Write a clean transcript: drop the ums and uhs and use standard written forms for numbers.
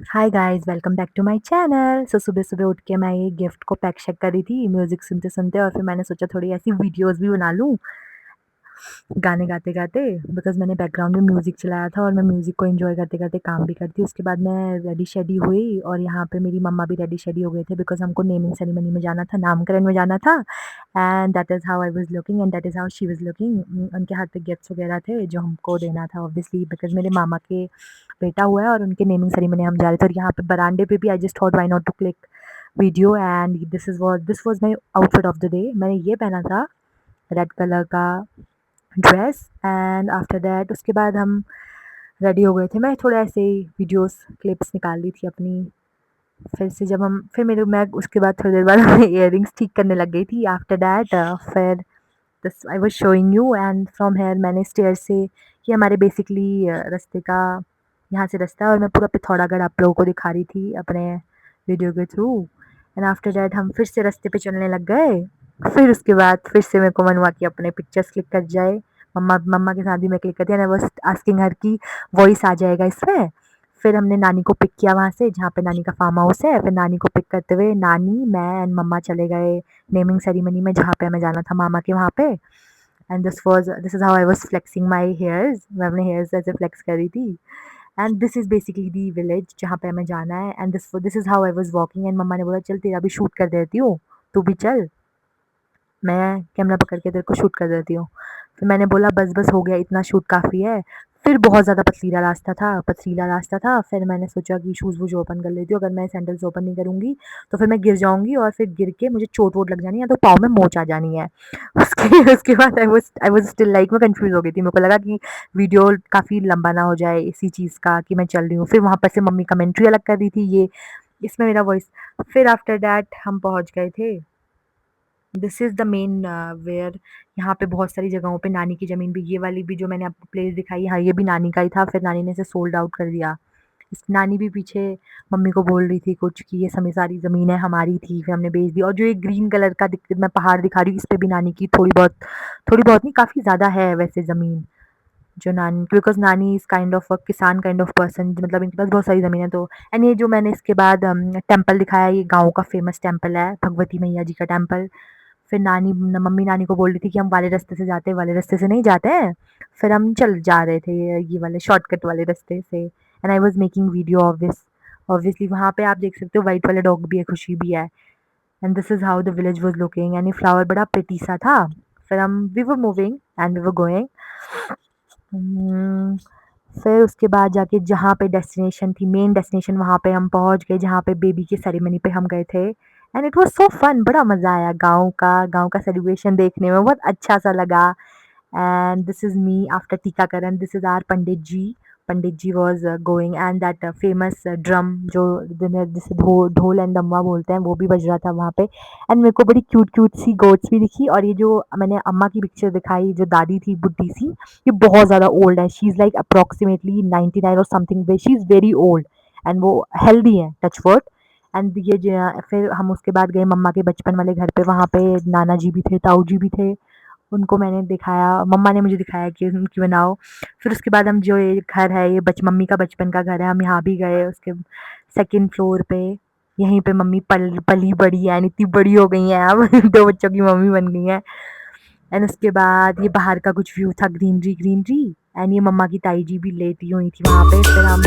Hi guys, welcome back to my channel. सुबह-सुबह उठ के मैं ये गिफ्ट को पैक शैक कर रही थी म्यूज़िक सुनते-सुनते और फिर मैंने सोचा थोड़ी ऐसी वीडियोज़ भी बना लूँ, गाने गाते-गाते बिकॉज़ मैंने बैकग्राउंड में म्यूज़िक चलाया था और मैं म्यूज़िक को एन्जॉय करते-करते काम भी करती हूँ। उसके बाद मैं रेडी-शेडी हुई और यहाँ पे मेरी मम्मा भी रेडी-शेडी हो गए थे बिकॉज़ हमको नेमिंग सेरेमनी में जाना था, नामकरण में जाना था and that is how I was looking and that is how she was looking. उनके हाथ पे गिफ्ट्स वगैरह थे जो हमको देना था ऑब्वियसली बिकॉज़ मेरे मामा के बेटा हुआ है और उनके नेमिंग सेरेमनी हम जा रहे थे और यहाँ पे बरामदे पे भी I just thought why not to click video and this was my outfit of the day. मैंने ये पहना था रेड कलर का ड्रेस एंड आफ्टर दैट उसके बाद हम रेडी हो गए थे। मैं थोड़ा ऐसे ही वीडियोस क्लिप्स निकाल ली थी अपनी। फिर से जब हम फिर मेरे मैं उसके बाद थोड़ी देर बाद अपने इयररिंग्स ठीक करने लग गई थी। आफ्टर दैट फिर this I was showing you and from here मैंने स्टेयर से ये हमारे बेसिकली रास्ते का यहाँ से रास्ता है और मैं पूरा पिथौरागढ़ आप लोगों को दिखा रही थी अपने वीडियो के थ्रू एंड आफ्टर दैट हम फिर से रास्ते पे चलने लग गए। फिर उसके बाद फिर से मेरे को मन हुआ कि अपने पिक्चर्स क्लिक कर जाए। मम्मा मम्मा के साथ भी मैं क्लिक करती एंड आई वाज़ आस्किंग हर कि वॉइस आ जाएगा इसमें। फिर हमने नानी को पिक किया वहाँ से जहाँ पे नानी का फार्म हाउस है। फिर नानी को पिक करते हुए नानी, मैं एंड मम्मा चले गए नेमिंग सेरेमनी में जहाँ पे हमें जाना था मामा के वहाँ पे। And this is how I was flexing my hairs. मैं अपने हेयर्स ऐसे फ्लेक्स कर रही थी and this is basically the village जहाँ पे हमें जाना है and this is how I was walking and मम्मा ने बोला चल तेरा भी शूट कर देती हूँ, तू भी चल, मैं कैमरा पकड़ के तेरे को शूट कर देती हूँ। फिर मैंने बोला बस हो गया इतना शूट काफ़ी है। फिर बहुत ज़्यादा पथरीला रास्ता था। फिर मैंने सोचा कि शूज़ वूज़ ओपन कर लेती हूँ, अगर मैं सैंडल्स ओपन नहीं करूँगी तो फिर मैं गिर जाऊँगी और फिर गिर के मुझे चोट वोट लग जानी है या तो पाँव में मोच आ जानी है। उसके बाद आई वाज़ स्टिल लाइक मैं कन्फ्यूज़ हो गई थी। मेरे को लगा कि वीडियो काफ़ी लंबा ना हो जाए इसी चीज़ का कि मैं चल रही हूँ। फिर वहाँ पर से मम्मी कमेंट्री अलग कर रही थी ये इसमें मेरा वॉइस। फिर आफ्टर दैट हम पहुँच गए थे। This is the main where यहाँ पे बहुत सारी जगहों पे नानी की ज़मीन भी ये वाली भी जो मैंने आपको प्लेस दिखाई हाँ, ये भी नानी का ही था, फिर नानी ने इसे सोल्ड आउट कर दिया। इस नानी भी पीछे मम्मी को बोल रही थी कुछ कि ये समय सारी ज़मीनें हमारी थी, फिर हमने बेच दी और जो ये ग्रीन कलर का मैं पहाड़ दिखा रही हूँ, इस पे भी नानी की थोड़ी बहुत नहीं काफ़ी ज़्यादा है वैसे ज़मीन। जो नानी बिकॉज़ नानी इज़ काइंड ऑफ अ किसान काइंड ऑफ पर्सन मतलब इनके पास बहुत सारी ज़मीन है तो एंड ये जो मैंने इसके बाद टेम्पल दिखाया ये गाँव का फ़ेमस टेम्पल है, भगवती मैया जी का टेम्पल। फिर मम्मी नानी को बोल रही थी कि हम वाले रास्ते से जाते हैं, वाले रास्ते से नहीं जाते हैं। फिर हम चल जा रहे थे ये वाले शॉर्टकट वाले रास्ते से and I was making video obviously वहाँ पे आप देख सकते हो व्हाइट वाला डॉग भी है, खुशी भी है and this is how the village was looking and ये फ्लावर बड़ा प्रिटी सा था। फिर हम we were moving and we were going. हुँ, फिर उसके बाद जाके जहाँ पे डेस्टिनेशन थी, मेन डेस्टिनेशन वहाँ पे हम पहुँच गए, जहाँ पे बेबी की सेरेमनी पे हम गए थे and it was so fun बड़ा मज़ा आया गाँव का सेलिब्रेशन देखने में बहुत अच्छा-सा लगा and this is me after टीकाकरण, this is our Pandit ji was going and that famous drum जो जिसे ढोल एंड डम्मा बोलते हैं, वो भी बज रहा था वहाँ पे एंड मेरे को बड़ी क्यूट-क्यूट सी गोट्स भी दिखी और ये जो मैंने अम्मा की पिक्चर दिखाई, जो दादी थी बुड्ढी सी, ये बहुत ज़्यादा ओल्ड है। शी इज़ लाइक अप्रॉक्सिमेटली 99 और something way she is very old and वो हेल्दी हैं टच वुड एंड ये फिर हम उसके बाद गए मम्मा के बचपन वाले घर पे, वहाँ पे नाना जी भी थे, ताऊ जी भी थे। उनको मैंने दिखाया, मम्मा ने मुझे दिखाया कि उनकी बनाओ। फिर उसके बाद हम जो ये घर है, ये मम्मी का बचपन का घर है, हम यहाँ भी गए उसके सेकंड फ्लोर पे। यहीं पे मम्मी पली बड़ी है, इतनी बड़ी हो गई हैं अब 2 बच्चों की मम्मी बन गई हैं। एंड उसके बाद ये बाहर का कुछ व्यू था ग्रीनरी ग्रीनरी एंड ये मम्मा की ताई जी भी लेटी हुई थी वहाँ पे। फिर हम